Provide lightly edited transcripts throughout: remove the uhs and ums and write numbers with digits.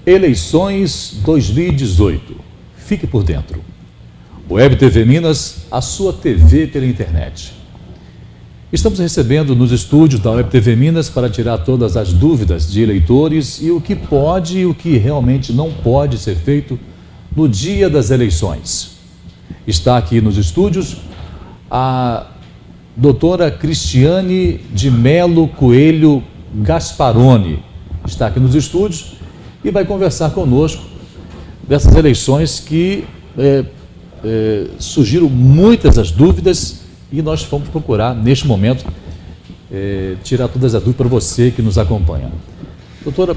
Eleições 2018. Fique por dentro. Web TV Minas, a sua TV pela internet. Estamos recebendo nos estúdios da Web TV Minas para tirar todas as dúvidas de eleitores e o que pode e o que realmente não pode ser feito no dia das eleições. Está aqui nos estúdios a doutora Cristiane de Melo Coelho Gasparoni. Está aqui nos estúdios e vai conversar conosco dessas eleições que surgiram muitas as dúvidas e nós vamos procurar, neste momento, tirar todas as dúvidas para você que nos acompanha. Doutora,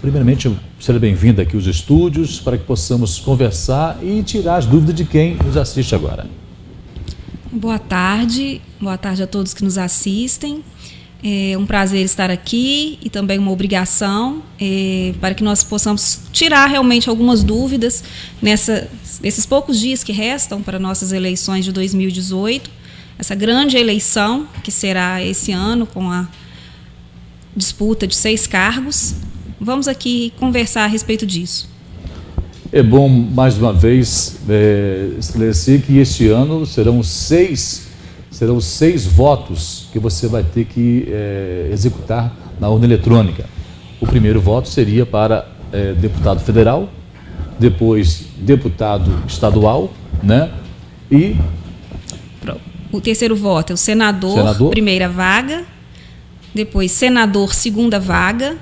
primeiramente, seja bem-vinda aqui aos estúdios para que possamos conversar e tirar as dúvidas de quem nos assiste agora. Boa tarde a todos que nos assistem. É um prazer estar aqui e também uma obrigação para que nós possamos tirar realmente algumas dúvidas nesses poucos dias que restam para nossas eleições de 2018, essa grande eleição que será esse ano com a disputa de 6 cargos. Vamos aqui conversar a respeito disso. É bom, mais uma vez, esclarecer que este ano serão seis votos que você vai ter que executar na urna eletrônica. O primeiro voto seria para deputado federal, depois deputado estadual, né? E o terceiro voto é o senador, primeira vaga, depois senador, segunda vaga,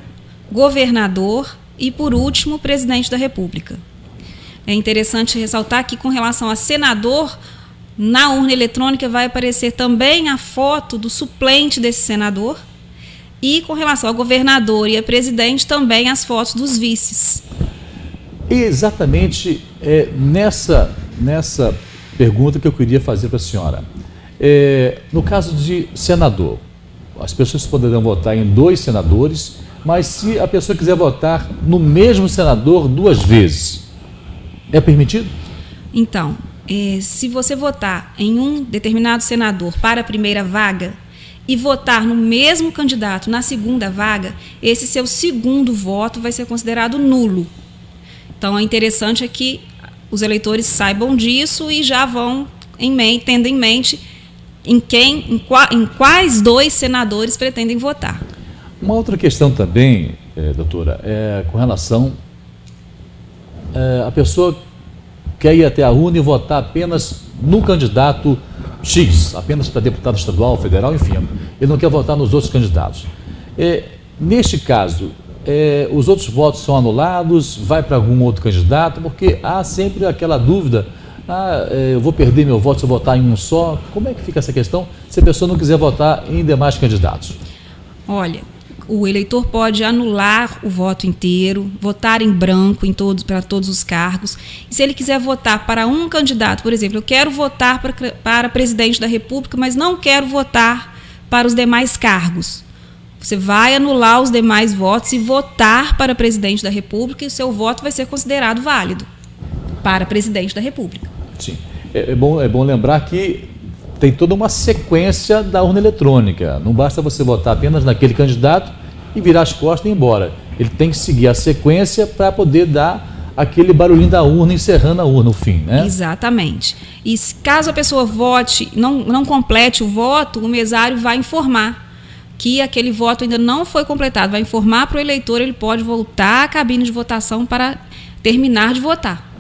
governador e, por último, presidente da República. É interessante ressaltar que, com relação a senador, na urna eletrônica vai aparecer também a foto do suplente desse senador e, com relação ao governador e a presidente, também as fotos dos vices. Exatamente nessa pergunta que eu queria fazer para a senhora. No caso de senador, as pessoas poderão votar em 2 senadores, mas se a pessoa quiser votar no mesmo senador 2 vezes, é permitido? Então, se você votar em um determinado senador para a primeira vaga e votar no mesmo candidato na segunda vaga, esse seu segundo voto vai ser considerado nulo. Então, é interessante que os eleitores saibam disso e já vão tendo em mente em quais 2 senadores pretendem votar. Uma outra questão também, doutora, é com relação a pessoa quer ir até a urna e votar apenas no candidato X, apenas para deputado estadual, federal, enfim, ele não quer votar nos outros candidatos. Neste caso, os outros votos são anulados, vai para algum outro candidato, porque há sempre aquela dúvida, eu vou perder meu voto se eu votar em um só. Como é que fica essa questão se a pessoa não quiser votar em demais candidatos? Olha, o eleitor pode anular o voto inteiro, votar em branco para todos os cargos. E se ele quiser votar para um candidato, por exemplo, eu quero votar para presidente da República, mas não quero votar para os demais cargos. Você vai anular os demais votos e votar para presidente da República e o seu voto vai ser considerado válido para presidente da República. Sim. É bom lembrar que tem toda uma sequência da urna eletrônica. Não basta você votar apenas naquele candidato e virar as costas e ir embora. Ele tem que seguir a sequência para poder dar aquele barulhinho da urna, encerrando a urna, o fim, né? Exatamente. E caso a pessoa vote, não complete o voto, o mesário vai informar que aquele voto ainda não foi completado. Vai informar para o eleitor, ele pode voltar à cabine de votação para terminar de votar.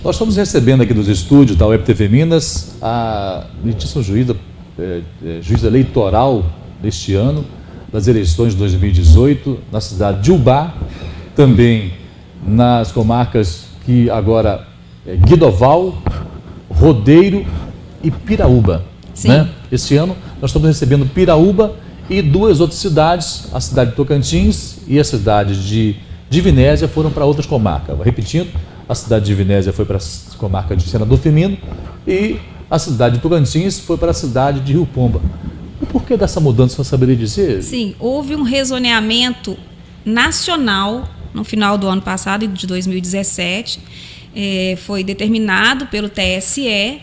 Nós estamos recebendo aqui dos estúdios da Web TV Minas a meritíssima juíza eleitoral deste ano, das eleições de 2018, na cidade de Ubá, também nas comarcas que agora Guidoval, Rodeiro e Piraúba. Sim. Né? Este ano nós estamos recebendo Piraúba e 2 outras cidades, a cidade de Tocantins e a cidade de Divinésia foram para outras comarcas. Repetindo, a cidade de Divinésia foi para a comarca de Senador Firmino e a cidade de Tocantins foi para a cidade de Rio Pomba. O porquê dessa mudança, você saberia dizer? Sim, houve um rezoneamento nacional no final do ano passado, de 2017, foi determinado pelo TSE.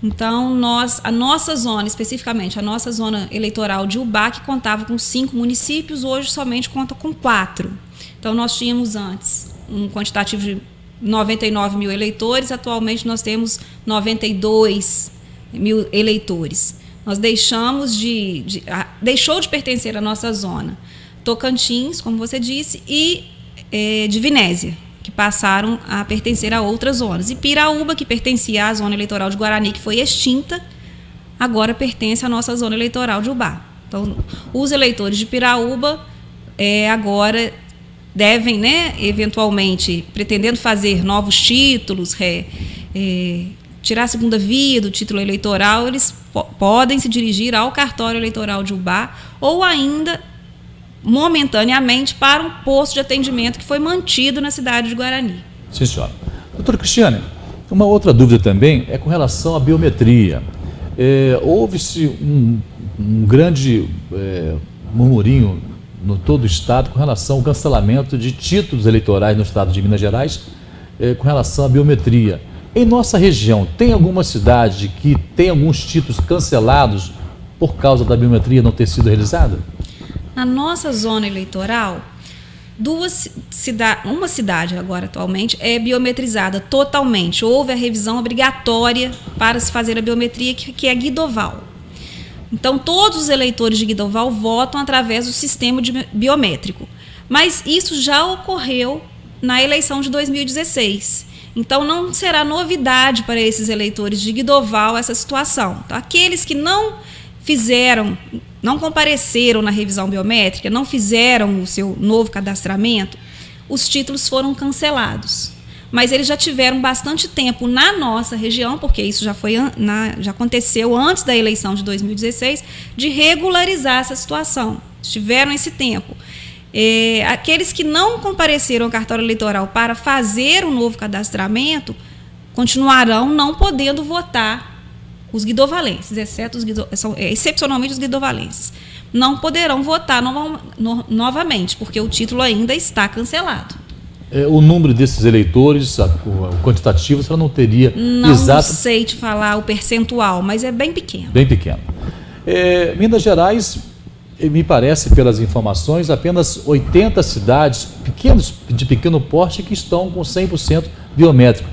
Então, a nossa zona, especificamente, a nossa zona eleitoral de Ubá, que contava com 5 municípios, hoje somente conta com 4. Então, nós tínhamos antes um quantitativo de 99 mil eleitores, atualmente nós temos 92 mil eleitores. Nós deixou de pertencer à nossa zona Tocantins, como você disse, e Divinésia, que passaram a pertencer a outras zonas. E Piraúba, que pertencia à zona eleitoral de Guarani, que foi extinta, agora pertence à nossa zona eleitoral de Ubá. Então, os eleitores de Piraúba agora devem, né, eventualmente, pretendendo fazer novos títulos, tirar a segunda via do título eleitoral, eles podem se dirigir ao cartório eleitoral de Ubá ou ainda, momentaneamente, para um posto de atendimento que foi mantido na cidade de Guarani. Sim, senhora. Doutora Cristiane, uma outra dúvida também é com relação à biometria. Houve-se um grande murmurinho no todo o estado com relação ao cancelamento de títulos eleitorais no estado de Minas Gerais com relação à biometria. Em nossa região, tem alguma cidade que tem alguns títulos cancelados por causa da biometria não ter sido realizada? Na nossa zona eleitoral, uma cidade agora atualmente é biometrizada totalmente. Houve a revisão obrigatória para se fazer a biometria, que é Guidoval. Então, todos os eleitores de Guidoval votam através do sistema biométrico. Mas isso já ocorreu na eleição de 2016. Então, não será novidade para esses eleitores de Guidoval essa situação. Então, aqueles que não compareceram na revisão biométrica, não fizeram o seu novo cadastramento, os títulos foram cancelados. Mas eles já tiveram bastante tempo na nossa região, porque isso já aconteceu antes da eleição de 2016, de regularizar essa situação. Tiveram esse tempo. Aqueles que não compareceram ao cartório eleitoral para fazer um novo cadastramento continuarão não podendo votar os guidovalenses, exceto excepcionalmente os guidovalenses. Não poderão votar novamente, porque o título ainda está cancelado. O número desses eleitores, o quantitativo, você não teria exato? Não sei te falar o percentual, mas é bem pequeno. Bem pequeno. Minas Gerais, me parece, pelas informações, apenas 80 cidades de pequeno porte que estão com 100% biométrico.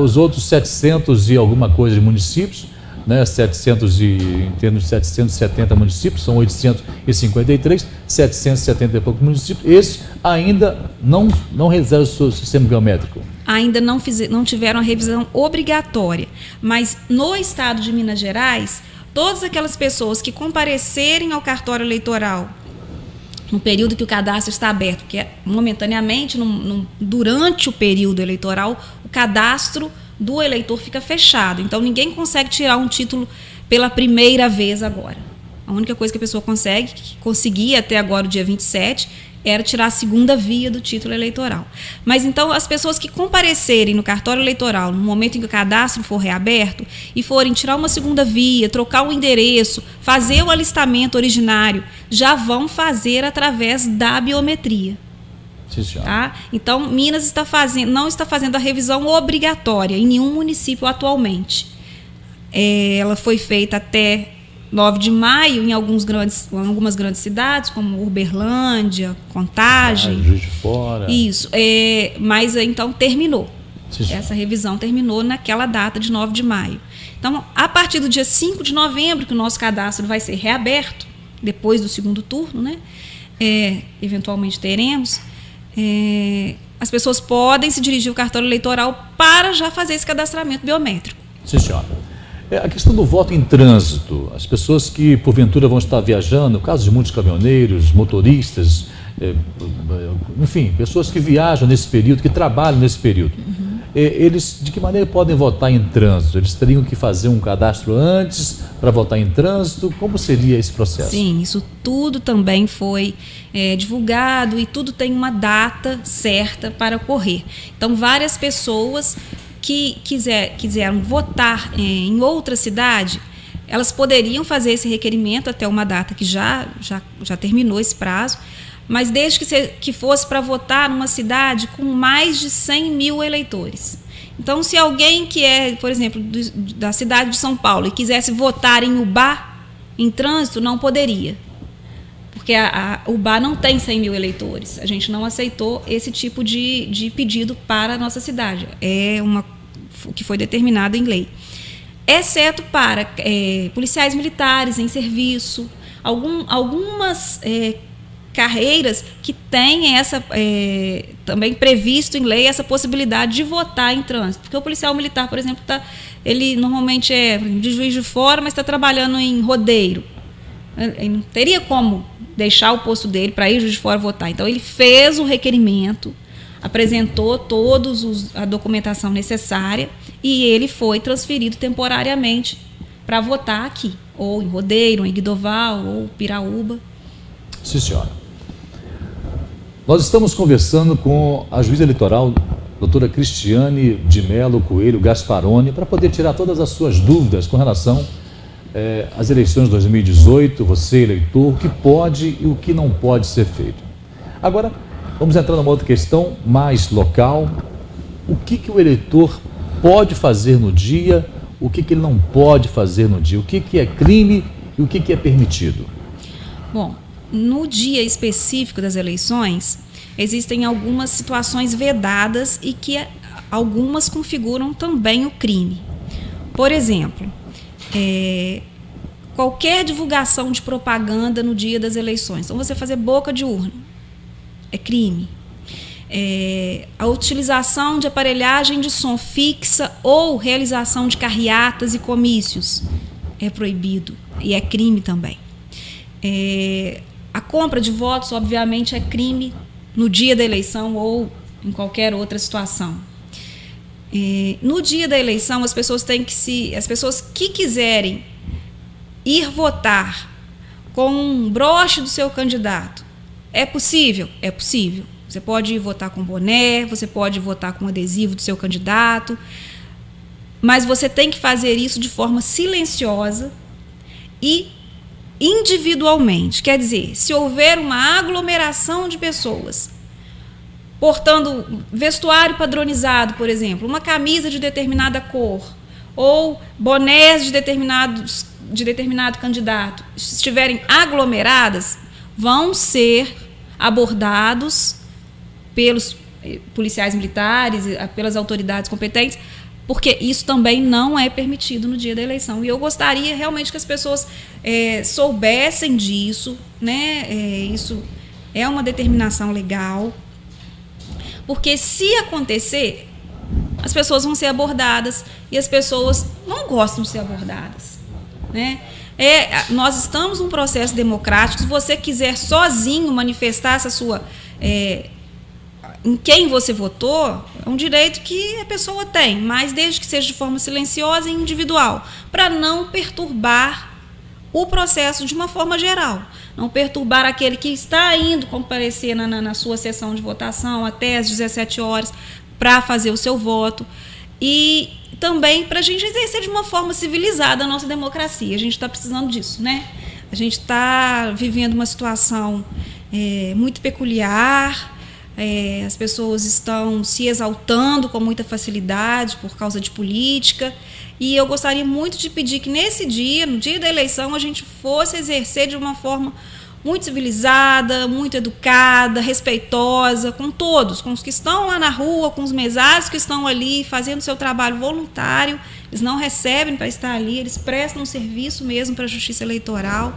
Os outros 700 e alguma coisa de municípios, né, em termos de 770 municípios, são 853, 770 e poucos municípios, esses ainda não realizaram o seu sistema biométrico. Ainda não tiveram a revisão obrigatória, mas no estado de Minas Gerais, todas aquelas pessoas que comparecerem ao cartório eleitoral no período que o cadastro está aberto, porque momentaneamente, durante o período eleitoral, o cadastro do eleitor fica fechado. Então, ninguém consegue tirar um título pela primeira vez agora. A única coisa que a pessoa conseguia até agora, o dia 27, era tirar a segunda via do título eleitoral. Mas, então, as pessoas que comparecerem no cartório eleitoral no momento em que o cadastro for reaberto e forem tirar uma segunda via, trocar o endereço, fazer o alistamento originário, já vão fazer através da biometria. Tá? Então, Minas não está fazendo a revisão obrigatória em nenhum município atualmente. Ela foi feita até 9 de maio em algumas grandes cidades, como Uberlândia, Contagem. Juiz de Fora. Isso. Mas então terminou. Essa revisão terminou naquela data de 9 de maio. Então, a partir do dia 5 de novembro, que o nosso cadastro vai ser reaberto, depois do segundo turno, né? Eventualmente teremos. As pessoas podem se dirigir ao cartório eleitoral para já fazer esse cadastramento biométrico. Sim, senhora. A questão do voto em trânsito, as pessoas que porventura vão estar viajando, no caso de muitos caminhoneiros, motoristas, enfim, pessoas que viajam nesse período, que trabalham nesse período, eles de que maneira podem votar em trânsito? Eles teriam que fazer um cadastro antes para votar em trânsito? Como seria esse processo? Sim, isso tudo também foi divulgado e tudo tem uma data certa para ocorrer. Então, várias pessoas que quiseram votar em outra cidade, elas poderiam fazer esse requerimento até uma data que já terminou esse prazo, mas desde que fosse para votar numa cidade com mais de 100 mil eleitores. Então, se alguém que por exemplo, da cidade de São Paulo e quisesse votar em Ubá, em trânsito, não poderia. porque o BA não tem 100 mil eleitores. A gente não aceitou esse tipo de pedido para a nossa cidade. É o que foi determinado em lei. Exceto para policiais militares em serviço, algumas carreiras que têm também previsto em lei essa possibilidade de votar em trânsito. Porque o policial militar, por exemplo, ele normalmente é de Juiz de Fora, mas está trabalhando em Rodeiro. Ele não teria como deixar o posto dele para ir Juiz de Fora votar. Então, ele fez o requerimento, apresentou a documentação necessária e ele foi transferido temporariamente para votar aqui, ou em Rodeiro, ou em Guidoval, ou Piraúba. Sim, senhora. Nós estamos conversando com a juíza eleitoral, doutora Cristiane de Melo Coelho Gasparoni, para poder tirar todas as suas dúvidas com relação às eleições de 2018, você, eleitor, o que pode e o que não pode ser feito. Agora, vamos entrar numa outra questão mais local. O que o eleitor pode fazer no dia, o que ele não pode fazer no dia, o que é crime e o que é permitido? Bom, no dia específico das eleições, existem algumas situações vedadas e que algumas configuram também o crime. Por exemplo, qualquer divulgação de propaganda no dia das eleições. Então, você fazer boca de urna é crime. A utilização de aparelhagem de som fixa ou realização de carreatas e comícios é proibido e é crime também. A compra de votos, obviamente, é crime no dia da eleição ou em qualquer outra situação. No dia da eleição, as pessoas que quiserem ir votar com um broche do seu candidato, é possível? É possível. Você pode ir votar com boné, você pode votar com adesivo do seu candidato, mas você tem que fazer isso de forma silenciosa e individualmente. Quer dizer, se houver uma aglomeração de pessoas portando vestuário padronizado, por exemplo, uma camisa de determinada cor ou bonés de determinado candidato, se estiverem aglomeradas, vão ser abordados pelos policiais militares, pelas autoridades competentes, porque isso também não é permitido no dia da eleição. E eu gostaria realmente que as pessoas soubessem disso, né? Isso é uma determinação legal, porque se acontecer, as pessoas vão ser abordadas e as pessoas não gostam de ser abordadas, né? Nós estamos num processo democrático. Se você quiser sozinho manifestar essa sua em quem você votou, é um direito que a pessoa tem, mas desde que seja de forma silenciosa e individual, para não perturbar o processo de uma forma geral, não perturbar aquele que está indo comparecer na sua sessão de votação até às 17 horas para fazer o seu voto, e também para a gente exercer de uma forma civilizada a nossa democracia. A gente está precisando disso, né? A gente está vivendo uma situação muito peculiar. As pessoas estão se exaltando com muita facilidade por causa de política, e eu gostaria muito de pedir que nesse dia, no dia da eleição, a gente fosse exercer de uma forma muito civilizada, muito educada, respeitosa, com todos, com os que estão lá na rua, com os mesários que estão ali fazendo seu trabalho voluntário. Eles não recebem para estar ali, eles prestam um serviço mesmo para a Justiça Eleitoral.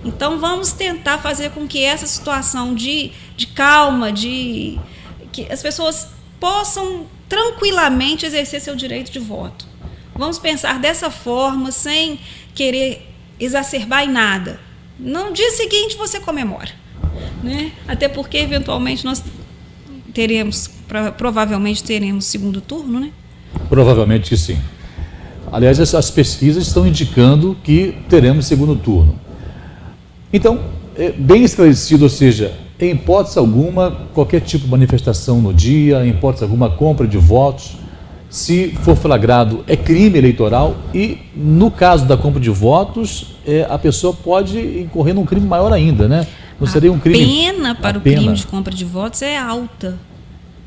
Então, vamos tentar fazer com que essa situação de calma, que as pessoas possam tranquilamente exercer seu direito de voto. Vamos pensar dessa forma, sem querer exacerbar em nada. No dia seguinte você comemora, né? Até porque eventualmente nós provavelmente teremos segundo turno, né? Provavelmente que sim. Aliás, as pesquisas estão indicando que teremos segundo turno. Então, bem esclarecido, ou seja, em hipótese alguma, qualquer tipo de manifestação no dia, em hipótese alguma compra de votos, se for flagrado, é crime eleitoral, e no caso da compra de votos, a pessoa pode incorrer num crime maior ainda, né? Não seria um crime... A pena para o crime de compra de votos é alta,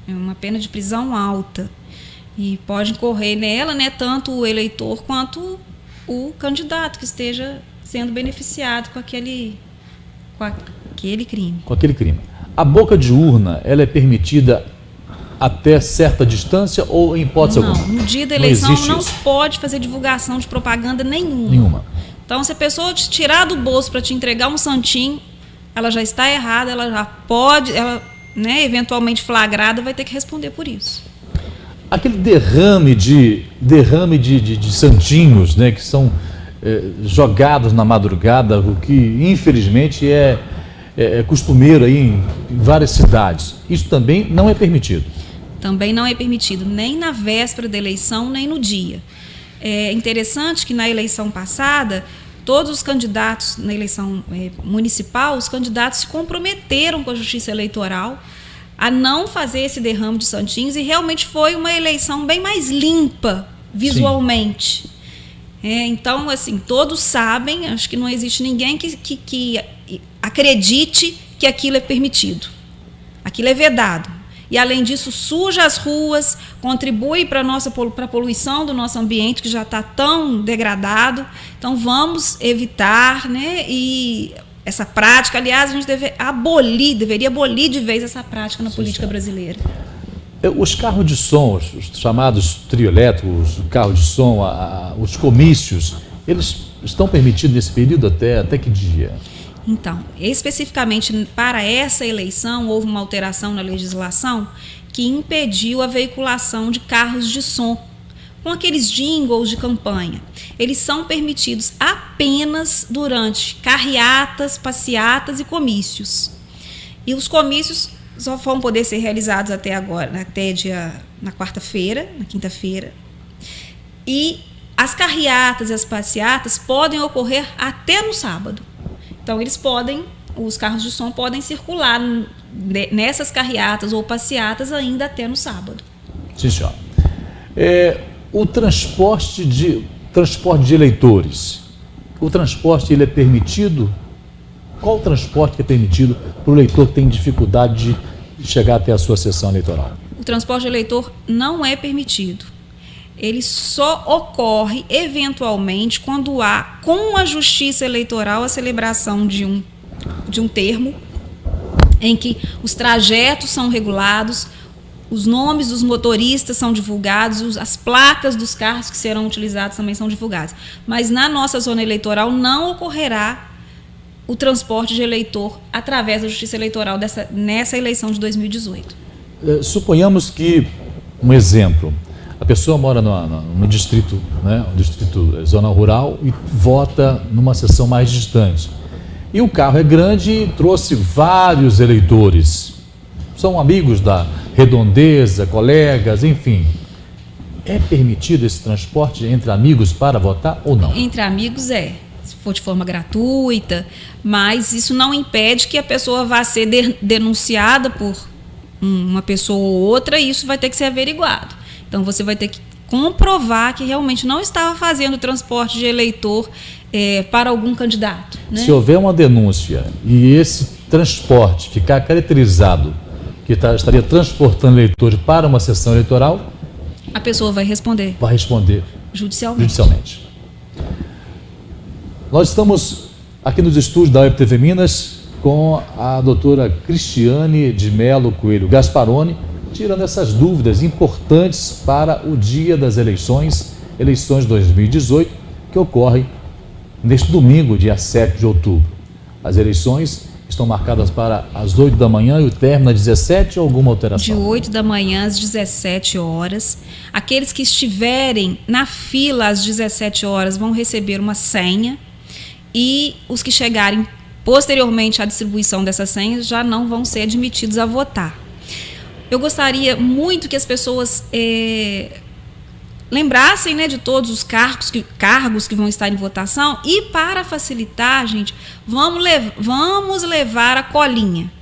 é uma pena de prisão alta, e pode incorrer nela, né, tanto o eleitor quanto o candidato que esteja sendo beneficiado com aquele crime. Com aquele crime. A boca de urna, ela é permitida até certa distância ou em hipótese alguma? Não, no dia da eleição não isso. pode fazer divulgação de propaganda nenhuma. Nenhuma. Então, se a pessoa te tirar do bolso para te entregar um santinho, ela já está errada, ela já pode, eventualmente flagrada, vai ter que responder por isso. Aquele derrame de santinhos, né, que são jogados na madrugada, o que infelizmente é costumeiro aí em várias cidades. Isso também não é permitido. Também não é permitido, nem na véspera da eleição, nem no dia. É interessante que na eleição passada, todos os candidatos, na eleição municipal, os candidatos se comprometeram com a Justiça Eleitoral a não fazer esse derrame de santinhos, e realmente foi uma eleição bem mais limpa visualmente. Então, assim, todos sabem, acho que não existe ninguém que acredite que aquilo é permitido. Aquilo é vedado. E, além disso, suja as ruas, contribui para a poluição do nosso ambiente, que já está tão degradado. Então, vamos evitar, e essa prática. Aliás, a gente deveria abolir de vez essa prática na política brasileira. Os carros de som, os chamados trio elétricos, o carro de som, os comícios, eles estão permitidos nesse período até que dia? Então, especificamente para essa eleição, houve uma alteração na legislação que impediu a veiculação de carros de som, com aqueles jingles de campanha. Eles são permitidos apenas durante carreatas, passeatas e comícios. E os comícios só vão poder ser realizados até agora, na quarta-feira, na quinta-feira. E as carreatas e as passeatas podem ocorrer até no sábado. Então, os carros de som podem circular nessas carreatas ou passeatas ainda até no sábado. Sim, senhora. O transporte de eleitores, o transporte ele é permitido? Qual o transporte que é permitido para o eleitor que tem dificuldade de chegar até a sua sessão eleitoral? O transporte de eleitor não é permitido. Ele só ocorre, eventualmente, quando há, com a Justiça Eleitoral, a celebração de um termo em que os trajetos são regulados, os nomes dos motoristas são divulgados, as placas dos carros que serão utilizados também são divulgadas. Mas na nossa zona eleitoral não ocorrerá o transporte de eleitor através da Justiça Eleitoral nessa eleição de 2018. Suponhamos que, um exemplo, a pessoa mora no distrito, um distrito zona rural, e vota numa seção mais distante. E o carro é grande e trouxe vários eleitores. São amigos da redondeza, colegas, enfim. É permitido esse transporte entre amigos para votar ou não? Entre amigos se for de forma gratuita, mas isso não impede que a pessoa vá ser denunciada por uma pessoa ou outra, e isso vai ter que ser averiguado. Então, você vai ter que comprovar que realmente não estava fazendo transporte de eleitor para algum candidato. Né? Se houver uma denúncia e esse transporte ficar caracterizado que estaria transportando eleitores para uma sessão eleitoral, a pessoa vai responder. Vai responder judicialmente. Nós estamos aqui nos estúdios da UEPTV Minas com a doutora Cristiane de Melo Coelho Gasparoni, tirando essas dúvidas importantes para o dia das eleições 2018, que ocorre neste domingo, dia 7 de outubro. As eleições estão marcadas para as 8 da manhã e o término às 17 ou alguma alteração? De 8 da manhã às 17 horas. Aqueles que estiverem na fila às 17 horas vão receber uma senha, e os que chegarem posteriormente à distribuição dessas senhas já não vão ser admitidos a votar. Eu gostaria muito que as pessoas lembrassem, de todos os cargos que vão estar em votação, e para facilitar, gente, vamos levar a colinha.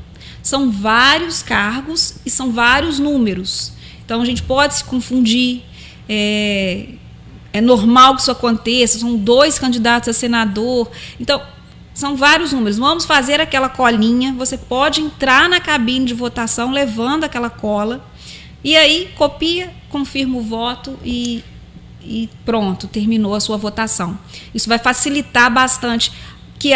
São vários cargos e são vários números. Então, a gente pode se confundir. É normal que isso aconteça, são 2 candidatos a senador. Então, são vários números. Vamos fazer aquela colinha. Você pode entrar na cabine de votação levando aquela cola. E aí, copia, confirma o voto e pronto, terminou a sua votação. Isso vai facilitar bastante que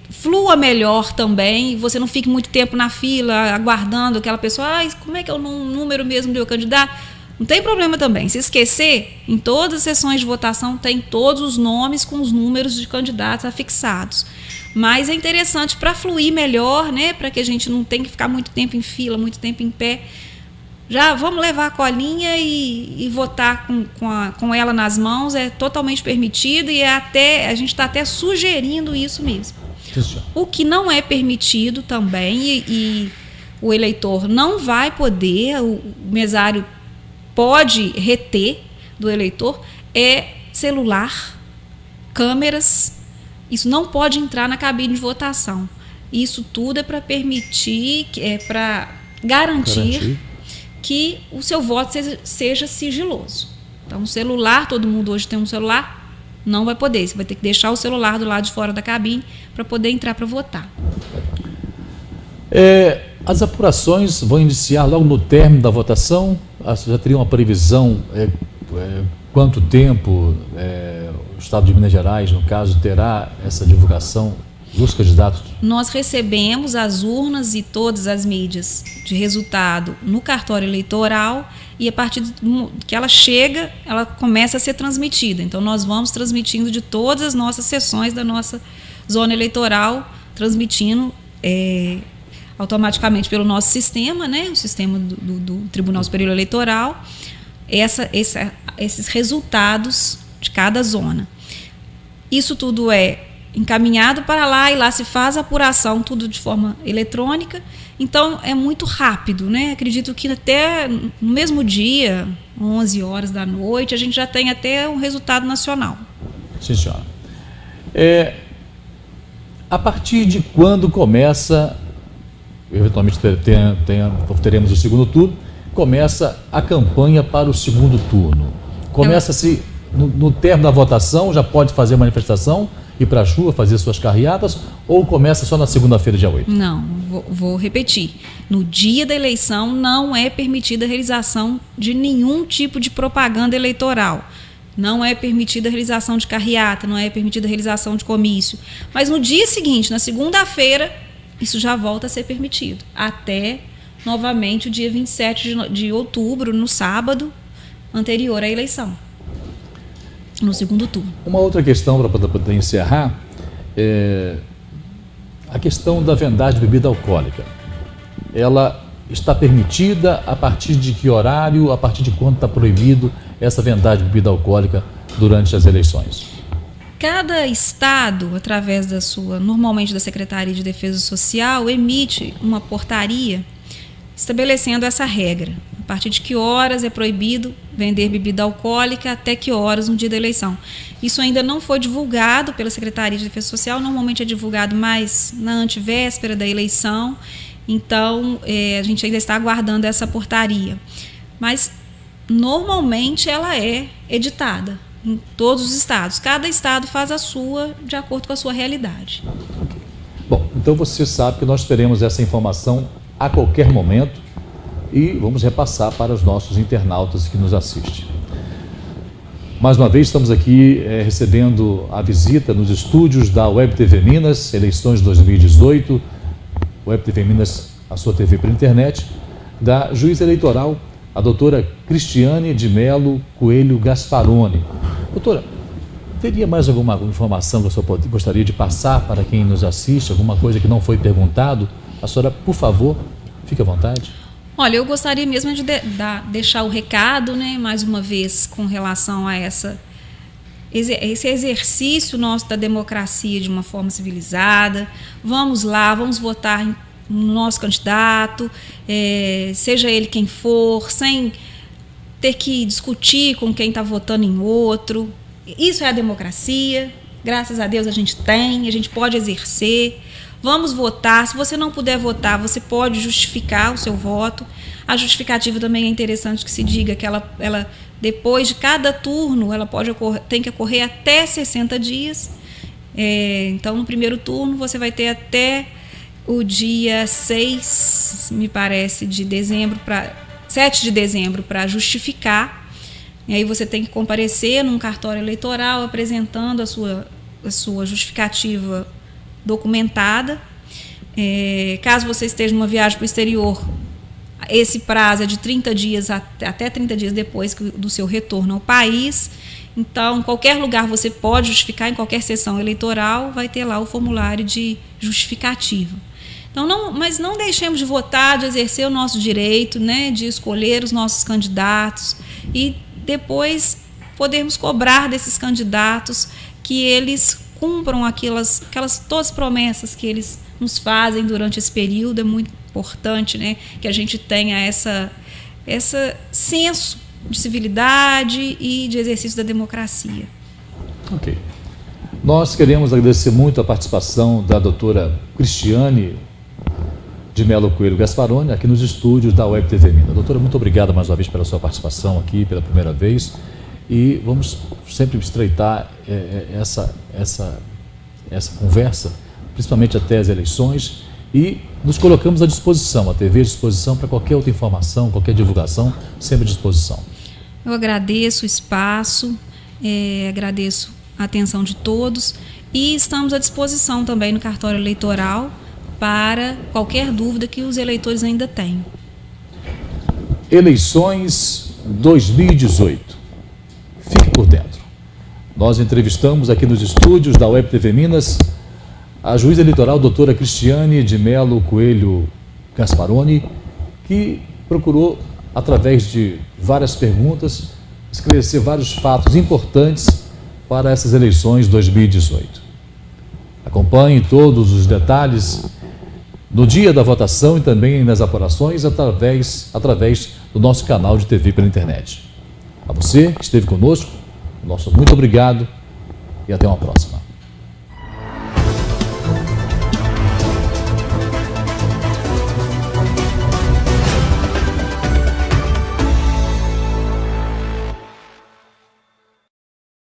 flua melhor também, você não fique muito tempo na fila aguardando aquela pessoa, como é que é o número mesmo do meu candidato? Não tem problema também. Se esquecer, em todas as sessões de votação tem todos os nomes com os números de candidatos afixados. Mas é interessante para fluir melhor, né? Para que a gente não tenha que ficar muito tempo em fila, muito tempo em pé. Já vamos levar a colinha e votar com ela nas mãos, é totalmente permitido e a gente está até sugerindo isso mesmo. O que não é permitido também, e o eleitor não vai poder, o mesário pode reter do eleitor, é celular, câmeras. Isso não pode entrar na cabine de votação. Isso tudo é para permitir, para garantir que o seu voto seja sigiloso. Então, o celular, todo mundo hoje tem um celular, não vai poder. Você vai ter que deixar o celular do lado de fora da cabine para poder entrar para votar. As apurações vão iniciar logo no término da votação? Já teria uma previsão quanto tempo o Estado de Minas Gerais, no caso, terá essa divulgação dos candidatos? Nós recebemos as urnas e todas as mídias de resultado no cartório eleitoral e a partir que ela chega, ela começa a ser transmitida. Então, nós vamos transmitindo de todas as nossas sessões da nossa zona eleitoral, transmitindo automaticamente pelo nosso sistema, né, o sistema do Tribunal Superior Eleitoral, esses resultados de cada zona. Isso tudo é encaminhado para lá e lá se faz a apuração, tudo de forma eletrônica. Então, é muito rápido, né? Acredito que até no mesmo dia, 11 horas da noite, a gente já tem até um resultado nacional. Sim, senhora. A partir de quando começa, eventualmente teremos o segundo turno, começa a campanha para o segundo turno? Começa-se no término da votação, já pode fazer manifestação, ir para a rua, fazer suas carreatas, ou começa só na segunda-feira, dia 8? Não, vou repetir. No dia da eleição não é permitida a realização de nenhum tipo de propaganda eleitoral. Não é permitida a realização de carreata, não é permitida a realização de comício. Mas no dia seguinte, na segunda-feira, isso já volta a ser permitido. Até, novamente, o dia 27 de outubro, no sábado anterior à eleição. No segundo turno. Uma outra questão para poder encerrar é a questão da vendagem de bebida alcoólica. Ela está permitida a partir de que horário, a partir de quando está proibido essa vendagem de bebida alcoólica durante as eleições? Cada estado, através normalmente da Secretaria de Defesa Social, emite uma portaria estabelecendo essa regra. A partir de que horas é proibido vender bebida alcoólica, até que horas no dia da eleição. Isso ainda não foi divulgado pela Secretaria de Defesa Social, normalmente é divulgado mais na antevéspera da eleição, então a gente ainda está aguardando essa portaria. Mas, normalmente, ela é editada em todos os estados. Cada estado faz a sua de acordo com a sua realidade. Bom, então você sabe que nós teremos essa informação a qualquer momento e vamos repassar para os nossos internautas que nos assistem. Mais uma vez estamos aqui recebendo a visita nos estúdios da Web TV Minas, eleições 2018, Web TV Minas, a sua TV pela internet, da juíza eleitoral, a doutora Cristiane de Melo Coelho Gasparoni. Doutora, teria mais alguma informação que a senhora gostaria de passar para quem nos assiste, alguma coisa que não foi perguntado? A senhora, por favor, fique à vontade. Olha, eu gostaria mesmo de deixar o recado, né, mais uma vez, com relação a esse exercício nosso da democracia de uma forma civilizada. Vamos lá, vamos votar no nosso candidato, seja ele quem for, sem ter que discutir com quem está votando em outro. Isso é a democracia, graças a Deus a gente pode exercer. Vamos votar. Se você não puder votar, você pode justificar o seu voto. A justificativa também é interessante que se diga que ela depois de cada turno, ela tem que ocorrer até 60 dias. Então, no primeiro turno, você vai ter até o dia 6, me parece, 7 de dezembro para justificar. E aí você tem que comparecer num cartório eleitoral apresentando a sua justificativa documentada. Caso você esteja numa viagem para o exterior, esse prazo é de 30 dias até 30 dias depois do seu retorno ao país. Então, em qualquer lugar você pode justificar, em qualquer sessão eleitoral, vai ter lá o formulário de justificativa. Então, mas não deixemos de votar, de exercer o nosso direito, né, de escolher os nossos candidatos e depois podermos cobrar desses candidatos que eles cumpram aquelas todas as promessas que eles nos fazem durante esse período. É muito importante, né, que a gente tenha esse senso de civilidade e de exercício da democracia. Ok. Nós queremos agradecer muito a participação da doutora Cristiane de Melo Coelho Gasparoni, aqui nos estúdios da Web TV Minas. Doutora, muito obrigado mais uma vez pela sua participação aqui, pela primeira vez, e vamos sempre estreitar essa conversa, principalmente até as eleições, e nos colocamos à disposição, a TV à disposição para qualquer outra informação, qualquer divulgação, sempre à disposição. Eu agradeço o espaço, agradeço a atenção de todos e estamos à disposição também no cartório eleitoral para qualquer dúvida que os eleitores ainda tenham. Eleições 2018. Fique por dentro. Nós entrevistamos aqui nos estúdios da Web TV Minas a juíza eleitoral doutora Cristiane de Melo Coelho Gasparoni, que procurou, através de várias perguntas, esclarecer vários fatos importantes para essas eleições 2018. Acompanhe todos os detalhes no dia da votação e também nas apurações através do nosso canal de TV pela internet. A você que esteve conosco, nosso muito obrigado e até uma próxima.